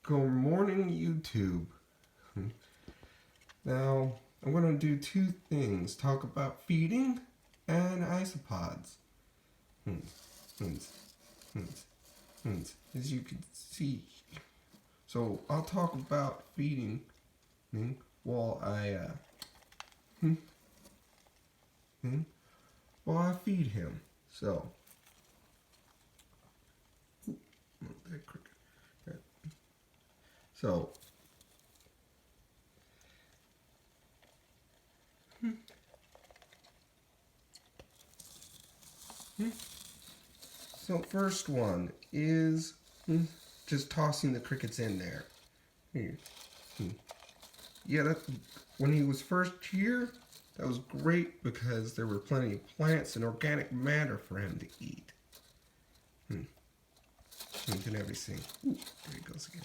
Good morning, YouTube. Now, I'm going to do two things. Talk about feeding and isopods. As you can see. So, I'll talk about feeding while I feed him. So, so So first one is just tossing the crickets in there. Here. Yeah, when he was first here, that was great because there were plenty of plants and organic matter for him to eat. And everything. Ooh, there he goes again.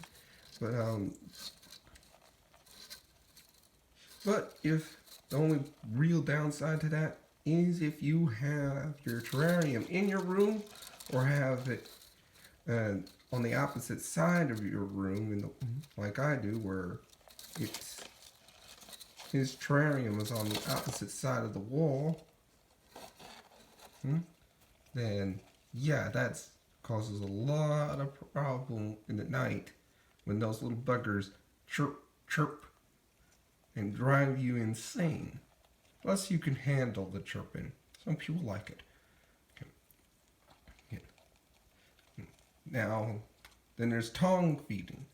But if the only real downside to that is if you have your terrarium in your room or have it on the opposite side of your room, like I do, where his terrarium is on the opposite side of the wall, then yeah, that causes a lot of problem in the night when those little buggers chirp and drive you insane. Plus, you can handle the chirping. Some people like it. Okay. Now, then there's tongue feeding.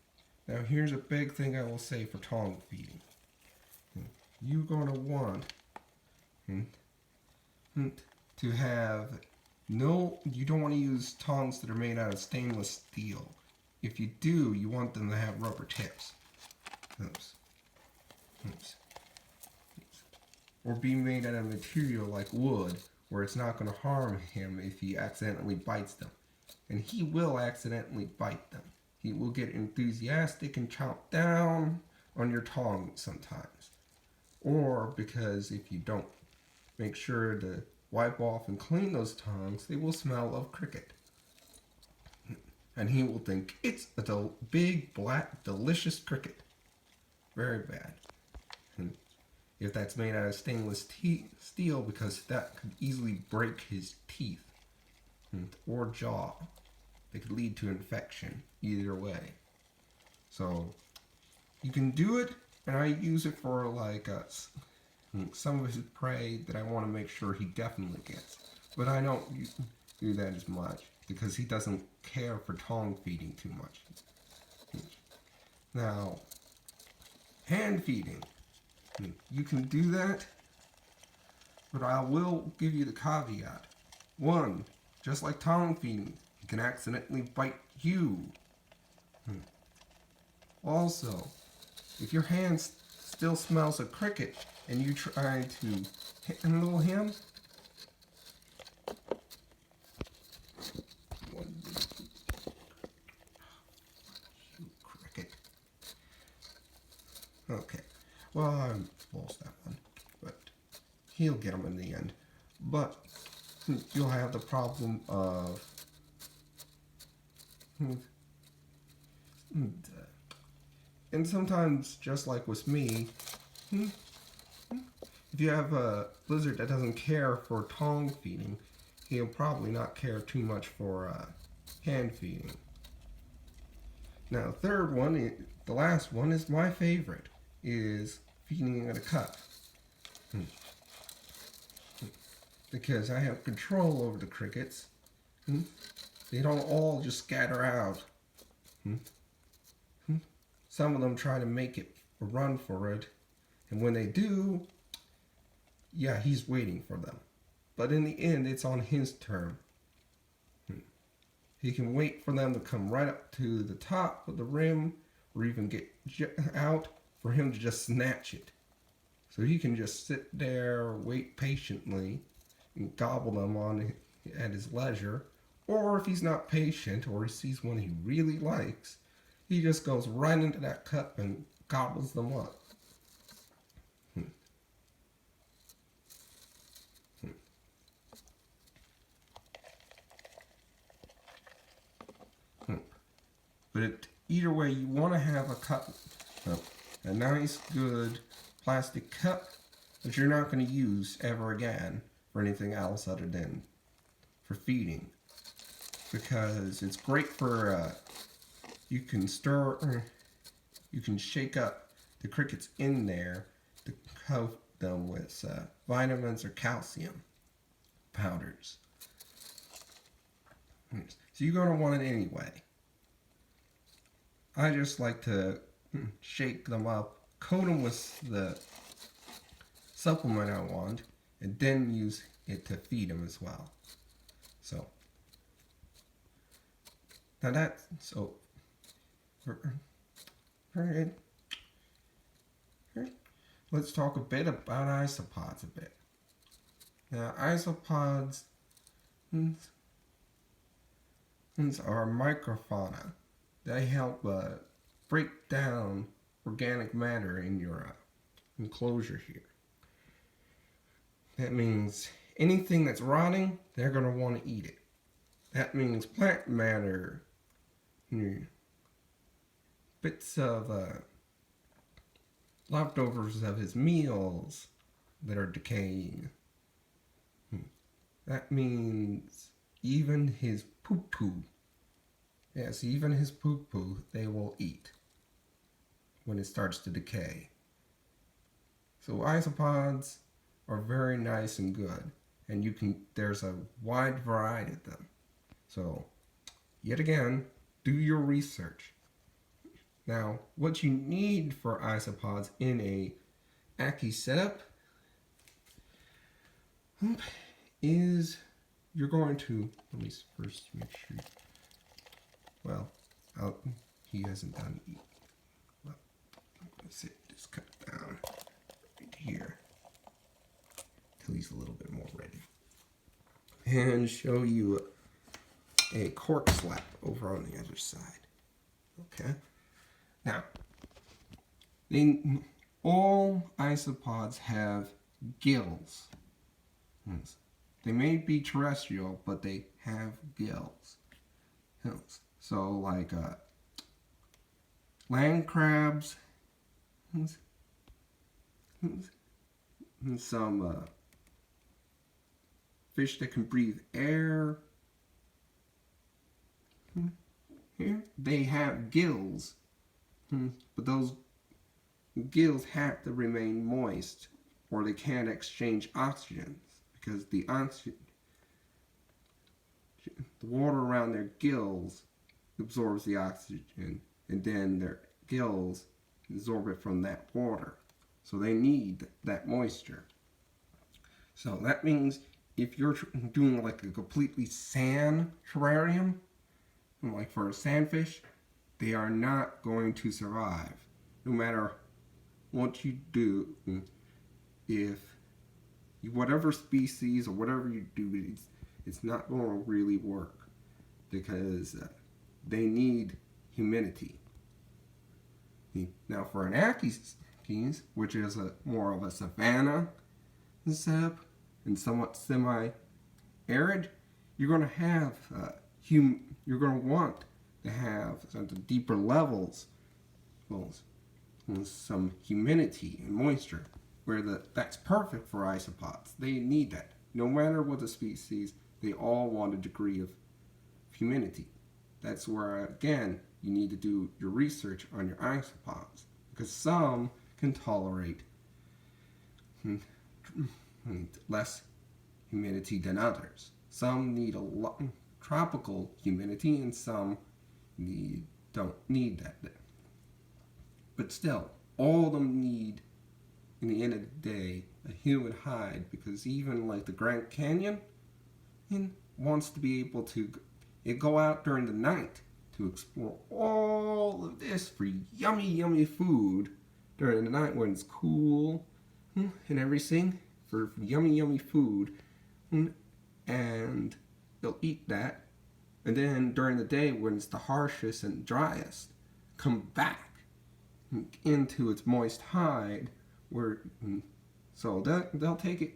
Now, here's a big thing I will say for tongue feeding. You're going to want to have you don't want to use tongs that are made out of stainless steel. If you do, you want them to have rubber tips. Oops. Or be made out of material like wood, where it's not going to harm him if he accidentally bites them. And he will accidentally bite them. He will get enthusiastic and chomp down on your tongue sometimes. Or because if you don't make sure to wipe off and clean those tongs, they will smell of cricket. And he will think it's a big, black, delicious cricket. Very bad. And if that's made out of stainless steel, because that could easily break his teeth or jaw. It could lead to infection either way. So you can do it, and I use it for like some of his prey that I want to make sure he definitely gets. But I don't do that as much because he doesn't care for tongue feeding too much. Now, hand feeding. You can do that, but I will give you the caveat. One, just like tongue feeding, he can accidentally bite you. Also, if your hand still smells of cricket and you try to handle him, cricket. Okay. Well, I lost that one, but he'll get them in the end. But you'll have the problem of and sometimes, just like with me, if you have a lizard that doesn't care for tongue feeding, he'll probably not care too much for hand feeding. Now, third one, the last one, is my favorite, is feeding in a cup. Because I have control over the crickets. They don't all just scatter out. Some of them try to make it run for it. And when they do, yeah, he's waiting for them. But in the end, it's on his turn. He can wait for them to come right up to the top of the rim or even get out for him to just snatch it. So he can just sit there, wait patiently, and gobble them at his leisure. Or if he's not patient or he sees one he really likes, he just goes right into that cup and gobbles them up. But either way, you want to have a cup, a nice, good plastic cup that you're not going to use ever again for anything else other than for feeding. Because it's great for, you can shake up the crickets in there to coat them with vitamins or calcium powders. So you're going to want it anyway. I just like to shake them up, coat them with the supplement I want, and then use it to feed them as well. So, now that's, so, very good. Let's talk a bit about isopods a bit. Now, isopods are microfauna. They help break down organic matter in your enclosure here. That means anything that's rotting, they're going to want to eat it. That means plant matter, bits of leftovers of his meals that are decaying. That means even his poo-poo. Yes, even his poo-poo they will eat when it starts to decay. So isopods are very nice and good, and there's a wide variety of them. So, yet again, do your research. Now, what you need for isopods in a Ackie setup is you're going to, let me first make sure, well, he hasn't done, well, I'm going to just cut down right here till he's a little bit more ready. And show you a cork slab over on the other side. Okay. Now, all isopods have gills. They may be terrestrial, but they have gills. So, like land crabs, and some fish that can breathe air. Here, they have gills, but those gills have to remain moist, or they can't exchange oxygen, because the water around their gills absorbs the oxygen, and then their gills absorb it from that water. So they need that moisture. So that means if you're doing like a completely sand terrarium, like for a sandfish, they are not going to survive. No matter what you do, if whatever species or whatever you do, it's not going to really work, because they need humidity. Now for an Ackie, which is more of a savanna setup and somewhat semi-arid, you're going to have you're going to want to have at the deeper levels, some humidity and moisture, where that's perfect for isopods. They need that. No matter what the species, they all want a degree of humidity. That's where, again, you need to do your research on your isopods, because some can tolerate less humidity than others. Some need a lot tropical humidity, and some don't need that. But still, all of them need, in the end of the day, a humid hide, because even like the Grand Canyon wants to be able to go out during the night to explore all of this for yummy, yummy food during the night when it's cool and everything, for yummy, yummy food, and they'll eat that, and then during the day when it's the harshest and driest, come back into its moist hide, where so they'll take it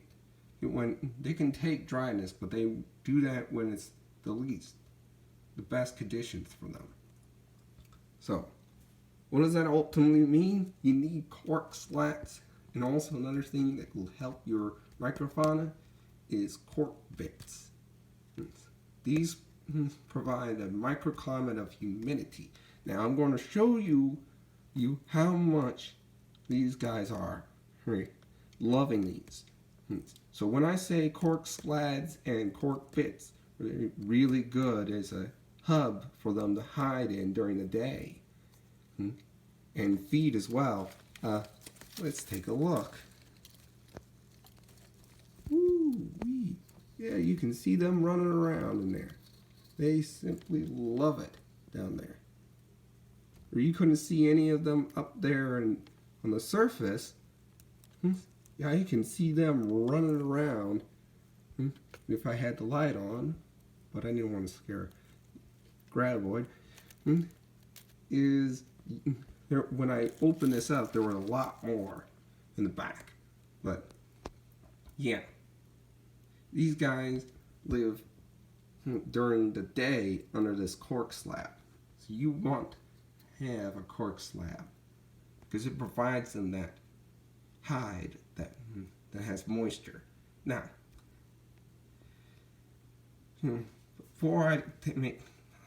when they can take dryness, but they do that when it's the best conditions for them. So, what does that ultimately mean? You need cork slats, and also another thing that will help your microfauna is cork bits. These provide a microclimate of humidity. Now I'm going to show you how much these guys are loving these. So when I say cork slats and cork bits, they're really good as a hub for them to hide in during the day and feed as well. Let's take a look. Woo-wee. Yeah, you can see them running around in there. They simply love it down there. Or you couldn't see any of them up there and on the surface. Yeah, you can see them running around if I had the light on, but I didn't want to scare Graboid. When I opened this up, there were a lot more in the back. But yeah, these guys live during the day under this cork slab. So you want to have a cork slab because it provides them that hide that has moisture. Now, before I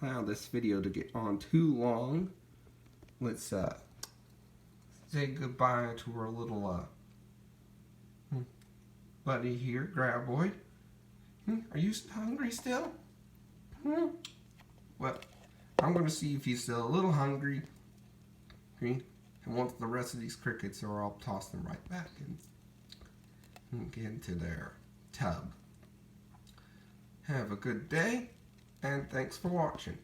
allow this video to get on too long, let's say goodbye to our little buddy here, Graboid. Are you hungry still? Well, I'm going to see if he's still a little hungry. And once the rest of these crickets are, I'll toss them right back and get into their tub. Have a good day, and thanks for watching.